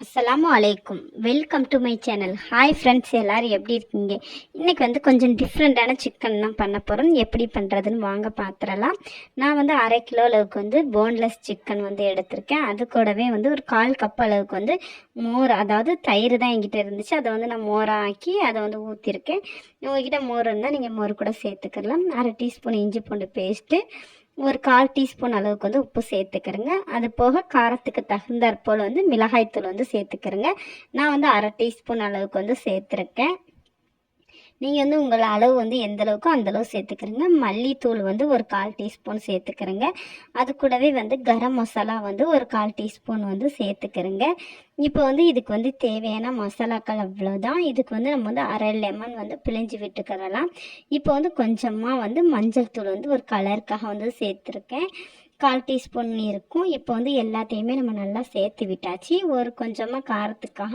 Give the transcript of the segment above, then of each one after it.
அஸ்ஸலாமு அலைக்கும், welcome to my channel. Hi friends, எல்லோரும் எப்படி இருக்கீங்க? இன்றைக்கி வந்து கொஞ்சம் டிஃப்ரெண்ட்டான சிக்கன் தான் பண்ண போகிறோம். எப்படி பண்ணுறதுன்னு வாங்க பார்த்துடலாம். நான் வந்து 1/2 கிலோ அளவுக்கு வந்து போன்லெஸ் சிக்கன் வந்து எடுத்திருக்கேன். அது கூடவே வந்து ஒரு 1/4 கப் அளவுக்கு வந்து மோர், அதாவது தயிர் தான் என்கிட்ட இருந்துச்சு. அதை வந்து நான் மோராக ஆக்கி அதை வந்து ஊற்றிருக்கேன். உங்கள்கிட்ட மோர் இருந்தால் நீங்கள் மோர் கூட சேர்த்துக்கலாம். 1/2 டீஸ்பூன் இஞ்சி பூண்டு பேஸ்ட்டு, ஒரு 1/4 டீஸ்பூன் அளவுக்கு வந்து உப்பு சேர்த்துக்கிறேங்க. அது போக காரத்துக்கு தகுந்தாற்போல் வந்து மிளகாய்த்தூள் வந்து சேர்த்துக்கிறேங்க. நான் வந்து 1/2 டீஸ்பூன் அளவுக்கு வந்து சேர்த்துருக்கேன். நீங்கள் வந்து உங்கள் அளவு வந்து எந்த அளவுக்கோ அந்தளவு சேர்த்துக்கிறேங்க. மல்லித்தூள் வந்து ஒரு 1/4 டீஸ்பூன் சேர்த்துக்கிறேங்க. அது கூடவே வந்து கரம் மசாலா வந்து ஒரு 1/4 டீஸ்பூன் வந்து சேர்த்துக்கிறேங்க. இப்போ வந்து இதுக்கு வந்து தேவையான மசாலாக்கள் அவ்வளோதான். இதுக்கு வந்து நம்ம வந்து 1/2 லெமன் வந்து பிழிஞ்சு விட்டுக்கிறலாம். இப்போ வந்து கொஞ்சமாக வந்து மஞ்சள் தூள் வந்து ஒரு கலருக்காக வந்து சேர்த்துருக்கேன். 1/4 டீஸ்பூன் இருக்கும். இப்போ வந்து எல்லாத்தையுமே நம்ம நல்லா சேர்த்து விட்டாச்சு. ஒரு கொஞ்சமாக காரத்துக்காக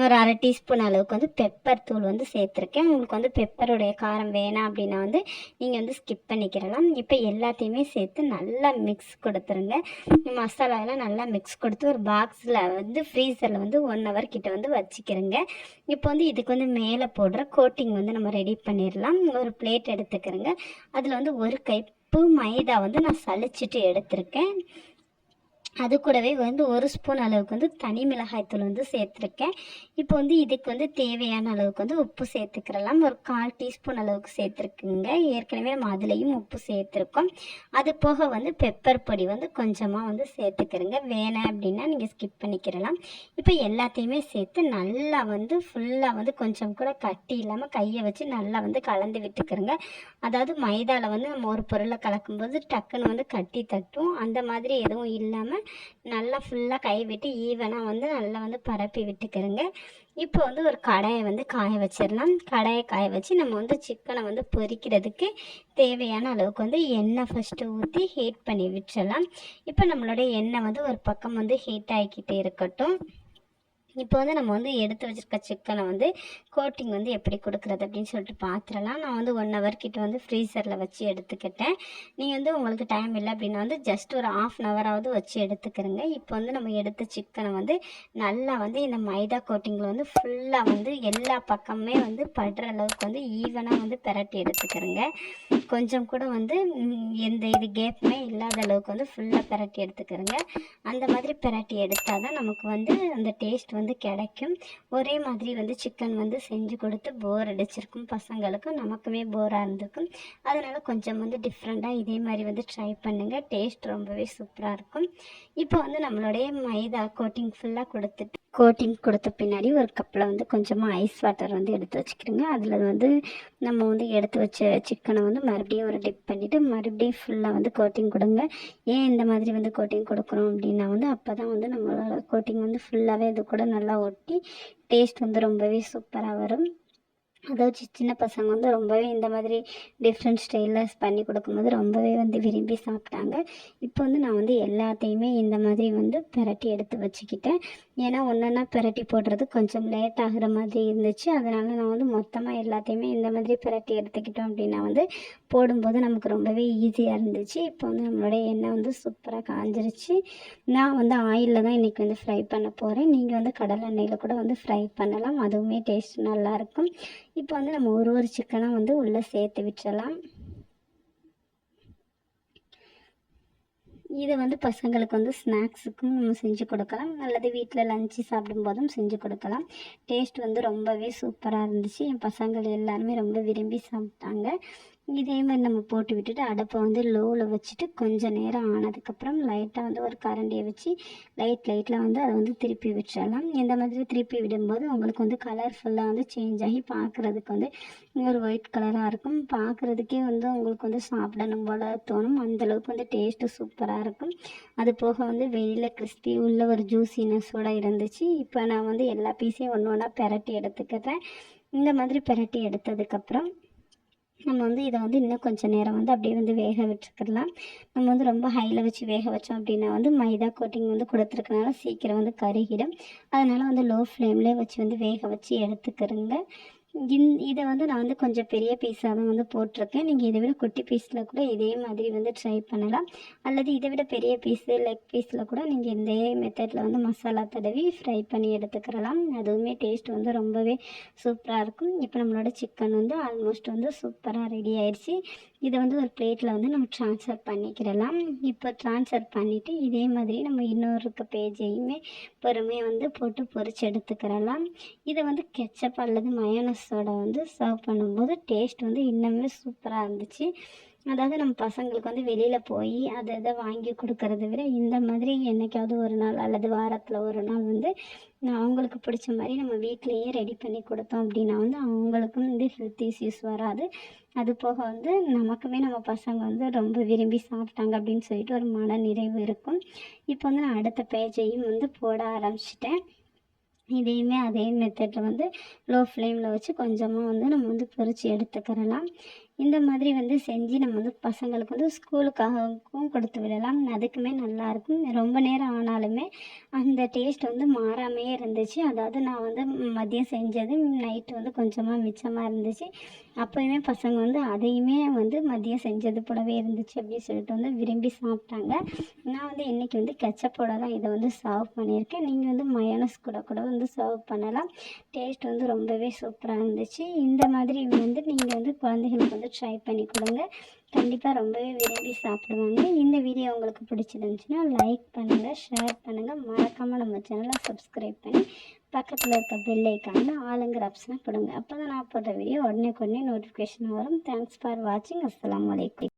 ஒரு 1/2 டீஸ்பூன் அளவுக்கு வந்து பெப்பர் தூள் வந்து சேர்த்துருக்கேன். உங்களுக்கு வந்து பெப்பருடைய காரம் வேணாம் அப்படின்னா வந்து நீங்கள் வந்து ஸ்கிப் பண்ணிக்கிறலாம். இப்போ எல்லாத்தையுமே சேர்த்து நல்லா மிக்ஸ் கொடுத்துருங்க. மசாலாவெல்லாம் நல்லா மிக்ஸ் கொடுத்து ஒரு பாக்ஸில் வந்து ஃப்ரீசரில் வந்து 1 ஹவர் கிட்ட வந்து வச்சுக்கிறேங்க. இப்போ வந்து இதுக்கு வந்து மேலே போடுற கோட்டிங் வந்து நம்ம ரெடி பண்ணிடலாம். ஒரு பிளேட் எடுத்துக்கிறேங்க. அதில் வந்து ஒரு மைதா வந்து நான் சலிச்சிட்டு எடுத்திருக்கேன். அது கூடவே வந்து 1 ஸ்பூன் அளவுக்கு வந்து தனி மிளகாய்த்தூள் வந்து சேர்த்துருக்கேன். இப்போ வந்து இதுக்கு வந்து தேவையான அளவுக்கு வந்து உப்பு சேர்த்துக்கிறலாம். ஒரு 1/4 டீஸ்பூன் அளவுக்கு சேர்த்துருக்குங்க. ஏற்கனவே நம்ம அதுலேயும் உப்பு சேர்த்துருக்கோம். அது போக வந்து பெப்பர் பொடி வந்து கொஞ்சமாக வந்து சேர்த்துக்கிறேங்க. வேணாம் அப்படின்னா நீங்கள் ஸ்கிப் பண்ணிக்கிறலாம். இப்போ எல்லாத்தையுமே சேர்த்து நல்லா வந்து ஃபுல்லாக வந்து கொஞ்சம் கூட கட்டி இல்லாமல் கையை வச்சு நல்லா வந்து கலந்து விட்டுக்கிறேங்க. அதாவது மைதாவில் வந்து நம்ம ஒரு பொருளை கலக்கும்போது டக்குன்னு வந்து கட்டி தட்டும், அந்த மாதிரி எதுவும் இல்லாமல் நல்லா ஃபுல்லாக கை விட்டு ஈவனாக வந்து நல்லா வந்து பரப்பி விட்டுக்கிறேங்க. இப்போ வந்து ஒரு கடாயை வந்து காய வச்சிடலாம். கடாயை காய வச்சு நம்ம வந்து சிக்கனை வந்து பொரிக்கிறதுக்கு தேவையான அளவுக்கு வந்து எண்ணெய் ஃபஸ்ட்டு ஊற்றி ஹீட் பண்ணி விட்டுறலாம். இப்போ நம்மளுடைய எண்ணெய் வந்து ஒரு பக்கம் வந்து ஹீட் ஆகிக்கிட்டே இருக்கட்டும். இப்போ வந்து நம்ம வந்து எடுத்து வச்சுருக்க சிக்கனை வந்து கோட்டிங் வந்து எப்படி கொடுக்குறது அப்படின்னு சொல்லிட்டு பார்த்துடலாம். நான் வந்து 1 ஹவர் கிட்ட வந்து ஃப்ரீசரில் வச்சு எடுத்துக்கிட்டேன். நீங்கள் வந்து உங்களுக்கு டைம் இல்லை அப்படின்னா வந்து ஜஸ்ட் ஒரு 1/2 ஹவராவது வச்சு எடுத்துக்கிறேங்க. இப்போ வந்து நம்ம எடுத்த சிக்கனை வந்து நல்லா வந்து இந்த மைதா கோட்டிங்கில் வந்து ஃபுல்லாக வந்து எல்லா பக்கமே வந்து படுற அளவுக்கு வந்து ஈவனாக வந்து பிரட்டி எடுத்துக்கிறேங்க. கொஞ்சம் கூட வந்து எந்த இது கேப்புமே இல்லாத அளவுக்கு வந்து ஃபுல்லாக பிரட்டி எடுத்துக்கிறேங்க. அந்த மாதிரி பிரட்டி எடுத்தால் தான் நமக்கு வந்து அந்த டேஸ்ட் வந்து கிடைக்கும். ஒரே மாதிரி வந்து சிக்கன் வந்து செஞ்சு கொடுத்து போர் அடிச்சிருக்கும் பசங்களுக்கும், நமக்குமே போராக இருந்திருக்கும். அதனால் கொஞ்சம் வந்து டிஃப்ரெண்ட்டாக இதே மாதிரி வந்து ட்ரை பண்ணுங்கள். டேஸ்ட் ரொம்பவே சூப்பராக இருக்கும். இப்போ வந்து நம்மளுடைய மைதா கோட்டிங் ஃபுல்லாக கொடுத்த பின்னாடி ஒரு கப்பில் வந்து கொஞ்சமாக ஐஸ் வாட்டர் வந்து எடுத்து வச்சுக்கிறோங்க. அதில் வந்து நம்ம வந்து எடுத்து வச்ச சிக்கனை வந்து மறுபடியும் ஒரு டிப் பண்ணிவிட்டு மறுபடியும் ஃபுல்லாக வந்து கோட்டிங் கொடுங்க. ஏன் இந்த மாதிரி வந்து கோட்டிங் கொடுக்குறோம் அப்படின்னா வந்து அப்போ தான் வந்து நம்மளோட கோட்டிங் வந்து ஃபுல்லாகவே இது கூட நல்லா ஒட்டி டேஸ்ட் வந்து ரொம்பவே சூப்பராக வரும். அதாவது சின்ன பசங்க வந்து ரொம்பவே இந்த மாதிரி டிஃப்ரெண்ட் ஸ்டைலில் பண்ணி கொடுக்கும்போது ரொம்பவே வந்து விரும்பி சாப்பிட்டாங்க. இப்போ வந்து நான் வந்து எல்லாத்தையுமே இந்த மாதிரி வந்து பிரட்டி எடுத்து வச்சுக்கிட்டேன். ஏன்னா ஒன்றா பிரட்டி போடுறது கொஞ்சம் லேட் ஆகிற மாதிரி இருந்துச்சு. அதனால் நான் வந்து மொத்தமாக எல்லாத்தையுமே இந்த மாதிரி பிரட்டி எடுத்துக்கிட்டோம் அப்படின்னா வந்து போடும்போது நமக்கு ரொம்பவே ஈஸியாக இருந்துச்சு. இப்போ வந்து நம்மளுடைய எண்ணெய் வந்து சூப்பராக காஞ்சிருச்சு. நான் வந்து ஆயிலில் தான் இன்றைக்கி வந்து ஃப்ரை பண்ண போகிறேன். நீங்கள் வந்து கடலை எண்ணெயில் கூட வந்து ஃப்ரை பண்ணலாம், அதுவுமே டேஸ்ட் நல்லாயிருக்கும். இப்போ வந்து நம்ம ஒரு சிக்கனாக வந்து உள்ளே சேர்த்து விட்டுறலாம். இதை வந்து பசங்களுக்கு வந்து ஸ்நாக்ஸுக்கும் நம்ம செஞ்சு கொடுக்கலாம், அல்லது வீட்டில் லஞ்சு சாப்பிடும்போதும் செஞ்சு கொடுக்கலாம். டேஸ்ட் வந்து ரொம்பவே சூப்பராக இருந்துச்சு. என் பசங்கள் எல்லாருமே ரொம்ப விரும்பி சாப்பிட்டாங்க. இதே மாதிரி நம்ம போட்டு விட்டுட்டு அடுப்பை வந்து லோவில் வச்சுட்டு கொஞ்சம் நேரம் ஆனதுக்கப்புறம் லைட்டாக வந்து ஒரு கரண்டியை வச்சு லைட்டில் வந்து அதை வந்து திருப்பி விட்டுறலாம். இந்த மாதிரி திருப்பி விடும்போது உங்களுக்கு வந்து கலர்ஃபுல்லாக வந்து சேஞ்ச் ஆகி பார்க்குறதுக்கு வந்து ஒரு ஒயிட் கலராக இருக்கும். பார்க்குறதுக்கே வந்து உங்களுக்கு வந்து சாப்பிடணும் போல் தோணும். அந்தளவுக்கு வந்து டேஸ்ட்டு சூப்பராக இருக்கும். அது போக வந்து வெளியில் கிறிஸ்பி உள்ள ஒரு ஜூஸினஸோடு இருந்துச்சு. இப்போ நான் வந்து எல்லா பீஸையும் ஒன்றா பிரட்டி எடுத்துக்கிறேன். இந்த மாதிரி பிரட்டி எடுத்ததுக்கப்புறம் நம்ம வந்து இதை வந்து இன்னும் கொஞ்சம் நேரம் வந்து அப்படியே வந்து வேக வச்சுக்கலாம். நம்ம வந்து ரொம்ப ஹையில் வச்சு வேக வச்சோம் அப்படின்னா வந்து மைதா கோட்டிங் வந்து கொடுத்துருக்கனால சீக்கிரம் வந்து கருகிடும். அதனால் வந்து லோ ஃப்ளேம்லேயே வச்சு வந்து வேக வச்சு எடுத்துக்கிறோங்க. இதை வந்து நான் வந்து கொஞ்சம் பெரிய பீஸாக தான் வந்து போட்டிருக்கேன். நீங்கள் இதை விட குட்டி பீஸில் கூட இதே மாதிரி வந்து ட்ரை பண்ணலாம். அல்லது இதை விட பெரிய பீஸு லெக் பீஸில் கூட நீங்கள் இந்த மெத்தடில் வந்து மசாலா தடவி ஃப்ரை பண்ணி எடுத்துக்கிறலாம். அதுவுமே டேஸ்ட் வந்து ரொம்பவே சூப்பராக இருக்கும். இப்போ நம்மளோட சிக்கன் வந்து ஆல்மோஸ்ட் வந்து சூப்பராக ரெடி ஆயிடுச்சு. இதை வந்து ஒரு பிளேட்டில் வந்து நம்ம ட்ரான்ஸ்ஃபர் பண்ணிக்கிறலாம். இப்போ ட்ரான்ஸ்ஃபர் பண்ணிவிட்டு இதே மாதிரி நம்ம இன்னொரு பேஜையுமே பொறுமையாக வந்து போட்டு பொரிச்சு எடுத்துக்கிறலாம். இதை வந்து கெச்சப் அல்லது மயோனஸோட வந்து சர்வ் பண்ணும்போது டேஸ்ட் வந்து இன்னுமே சூப்பராக இருந்துச்சு. அதாவது நம்ம பசங்களுக்கு வந்து வெளியில் போய் அதை வாங்கி கொடுக்கறத விட இந்த மாதிரி என்றைக்காவது ஒரு நாள் அல்லது வாரத்தில் ஒரு நாள் வந்து அவங்களுக்கு பிடிச்ச மாதிரி நம்ம வீட்டிலையே ரெடி பண்ணி கொடுத்தோம் அப்படின்னா வந்து அவங்களுக்கும் வந்து ஹெல்த் இஷ்யூஸ் வராது. அது போக வந்து நமக்குமே நம்ம பசங்க வந்து ரொம்ப விரும்பி சாப்பிட்டாங்க அப்படின்னு சொல்லிட்டு ஒரு மன நிறைவு இருக்கும். இப்போ வந்து நான் அடுத்த பேஜையும் வந்து போட ஆரம்பிச்சிட்டேன். இதையுமே அதே மெத்தடில் வந்து லோ ஃப்ளேமில் வச்சு கொஞ்சமாக வந்து நம்ம வந்து பொரிச்சு எடுத்துக்கிறலாம். இந்த மாதிரி வந்து செஞ்சு நம்ம வந்து பசங்களுக்கு வந்து ஸ்கூலுக்காகவும் கொடுத்து விடலாம். அதுக்குமே நல்லாயிருக்கும். ரொம்ப நேரம் ஆனாலுமே அந்த டேஸ்ட் வந்து மாறாமையே இருந்துச்சு. அதாவது நான் வந்து மதியம் செஞ்சது நைட்டு வந்து கொஞ்சமாக மிச்சமாக இருந்துச்சு. அப்போயுமே பசங்க வந்து அதையுமே வந்து மதியம் செஞ்சது போலவே இருந்துச்சு அப்படின்னு சொல்லிட்டு வந்து விரும்பி சாப்பிட்டாங்க. நான் வந்து இன்றைக்கி வந்து கெச்சப்போட தான் இதை வந்து சர்வ் பண்ணியிருக்கேன். நீங்கள் வந்து மயோனஸ் கூட வந்து சர்வ் பண்ணலாம். டேஸ்ட் வந்து ரொம்பவே சூப்பராக இருந்துச்சு. இந்த மாதிரி வந்து நீங்கள் வந்து குழந்தைகளுக்கு வந்து ட்ரை பண்ணி கொடுங்க. கண்டிப்பாக ரொம்பவே விரும்பி சாப்பிடுவாங்க. இந்த வீடியோ உங்களுக்கு பிடிச்சிருந்துச்சுன்னா லைக் பண்ணுங்கள், ஷேர் பண்ணுங்கள். மறக்காமல் நம்ம சேனலை சப்ஸ்கிரைப் பண்ணி பக்கத்தில் இருக்க பெல் ஐக்கானில் ஆளுங்கிற ஆப்ஷனை கொடுங்க. அப்போ தான் நான் போடுற வீடியோ உடனே நோட்டிஃபிகேஷன் வரும். தேங்க்ஸ் ஃபார் வாட்சிங். அஸ்ஸலாமு அலைக்கும்.